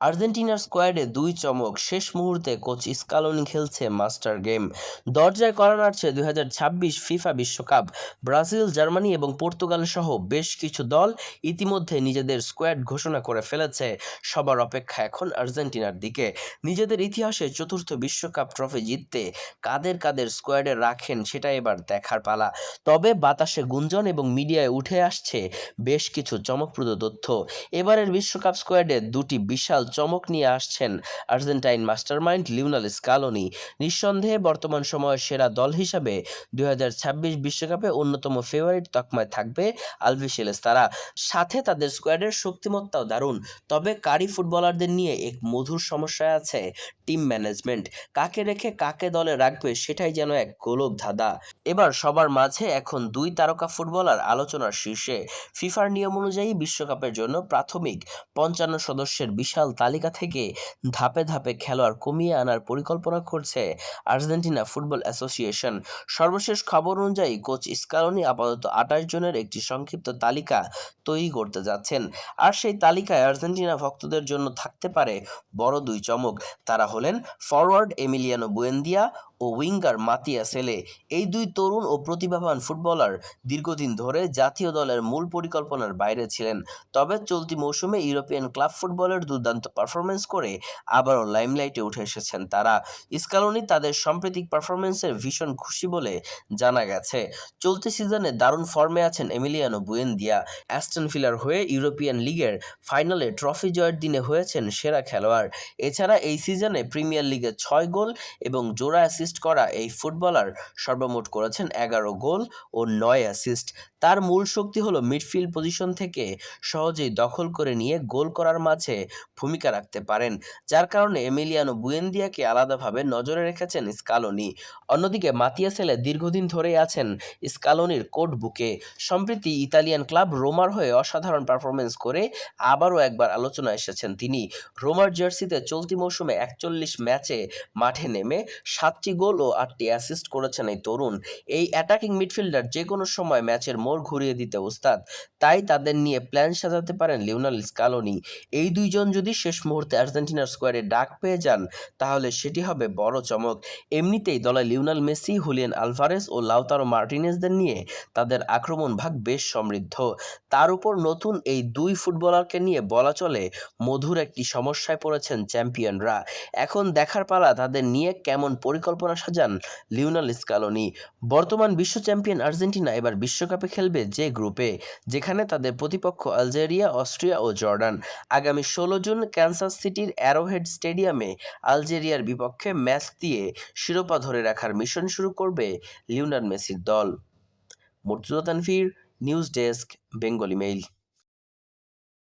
আর্জেন্টিনার স্কোয়াডে দুই চমক, শেষ মুহূর্তে কোচ স্কালোনি খেলছে মাস্টার গেম। দরজায় কড়া নাড়ছে 2026 ফিফা বিশ্বকাপ। ব্রাজিল, জার্মানি এবং পর্তুগাল সহ বেশ কিছু দল ইতিমধ্যে নিজেদের স্কোয়াড ঘোষণা করে ফেলেছে। সবার অপেক্ষা এখন আর্জেন্টিনার দিকে। নিজেদের ইতিহাসে চতুর্থ বিশ্বকাপ ট্রফি জিততে কাদের কাদের স্কোয়াডে রাখেন সেটা এবার দেখার পালা। তবে বাতাসে গুঞ্জন এবং মিডিয়ায় উঠে আসছে বেশ কিছু চমকপ্রদ তথ্য। এবারের বিশ্বকাপ স্কোয়াডে দুটি বিশাল চমক নিয়ে আসছেন আর্জেন্টাইন মাস্টারমাইন্ড লিওনেল স্কালোনি। নিঃসন্দেহে বর্তমান সময়ের সেরা দল হিসাবে 2026 বিশ্বকাপে অন্যতম ফেভারিট তকমায় থাকবে আলবিসেলেস তারা। সাথে তাদের স্কোয়াডের শক্তিমত্তাও দারুণ। তবে কারি ফুটবলারদের নিয়ে এক মধুর সমস্যা আছে টিম ম্যানেজমেন্ট। কাকে রেখে কাকে দলে রাখবে সেটাই যেন এক গোলক ধাঁধা। এবার সবার মাঝে এখন দুই তারকা ফুটবলার আলোচনার শীর্ষে। ফিফার নিয়ম অনুযায়ী বিশ্বকাপের জন্য প্রাথমিক 55 সদস্যের বিশাল তালিকা থেকে ধাপে ধাপে খেলোয়াড় কমিয়ে আনার পরিকল্পনা করছে আর্জেন্টিনা ফুটবল অ্যাসোসিয়েশন। সর্বশেষ খবর অনুযায়ী কোচ স্কালোনি আপাতত 28 জনের একটি সংক্ষিপ্ত তালিকা তৈরি করতে যাচ্ছেন। আর সেই তালিকায় আর্জেন্টিনা ভক্তদের জন্য থাকতে পারে বড় দুই চমক। তারা হলেন ফরওয়ার্ড এমিলিয়ানো বুয়েন্দিয়া ও উইঙ্গার মাতিয়াস এলে। এই দুই তরুণ ও প্রতিভাবান ফুটবলার দীর্ঘদিন ধরে জাতীয় দলের মূল পরিকল্পনার বাইরে ছিলেন। তবে চলতি মৌসুমে ইউরোপিয়ান ক্লাব ফুটবলের দুর্দান্ত পারফরমেন্স করে আবারও লাইমলাইটে উঠে এসেছেন তারা। স্কালোনি তাদের সাম্প্রতিক পারফরমেন্সের ভীষণ খুশি বলে জানা গেছে। চলতি সিজনে দারুণ ফর্মে আছেন এমিলিয়ানো বুয়েন্দিয়া। অ্যাস্টন ভিলার হয়ে ইউরোপিয়ান লিগের ফাইনালে ট্রফি জয়ের দিনে হয়েছেন সেরা খেলোয়াড়। এছাড়া এই সিজনে প্রিমিয়ার লিগে 6 গোল এবং জোড়া অ্যাসিস্ট করা এই ফুটবলার সর্বমোট করেছেন 11 গোল ও 9 অ্যাসিস্ট। তার মূল শক্তি হলো মিডফিল্ড পজিশন থেকে সহজেই দখল করে নিয়ে গোল করার মাঝে ভূমিকা রাখতে পারেন, যার কারণে এমিলিয়ানো বুয়েন্দিয়াকে আলাদাভাবে নজরে রেখেছেন স্কালোনি। অন্যদিকে মাতিয়াস এলে দীর্ঘদিন ধরেই আছেন স্কালোনির কোড বুকে। সম্প্রতি ইতালিয়ান ক্লাব রোমার হয়ে অসাধারণ পারফরমেন্স করে আবারও একবার আলোচনায় এসেছেন তিনি। রোমার জার্সিতে চলতি মৌসুমে 41 ম্যাচে মাঠে নেমে 7টি গোল ও 8টি অ্যাসিস্ট করেছেন এই তরুণ। এই অ্যাটাকিং মিডফিল্ডার যে কোনো সময় ম্যাচের মোড় ঘুরিয়ে দিতে ওস্তাদ। তাই তাদের নিয়ে প্ল্যান সাজাতে পারেন লিওনেল স্কালোনি। এই দুইজন যদি শেষ মুহূর্তে আর্জেন্টিনার স্কোয়াডে ডাক পেয়ে যান তাহলে সেটি হবে বড় চমক। এমনিতেই দলে লিওনেল মেসি, হুলিয়ান আলভারেস ও লাউতারো মার্টিনেজদের নিয়ে তাদের আক্রমণ ভাগ বেশ সমৃদ্ধ। তার উপর নতুন এই দুই ফুটবলারকে নিয়ে বলা চলে মধুর একটি সমস্যায় পড়েছেন চ্যাম্পিয়নরা। এখন দেখার পালা তাদের নিয়ে কেমন পরিকল্পনা সাজান লিওনেল স্কালোনি। বর্তমান বিশ্ব চ্যাম্পিয়ন আর্জেন্টিনা এবার বিশ্বকাপে খেলবে যে গ্রুপে, যেখানে তাদের প্রতিপক্ষ আলজেরিয়া, অস্ট্রিয়া ও জর্ডান। আগামী 16 জুন ক্যানসাস সিটির অ্যারোহেড স্টেডিয়ামে আলজেরিয়ার বিপক্ষে ম্যাচ দিয়ে শিরোপা ধরে রাখার মিশন শুরু করবে লিওনেল মেসির দল। Murtaza Tanvir, news desk, Bengali mail.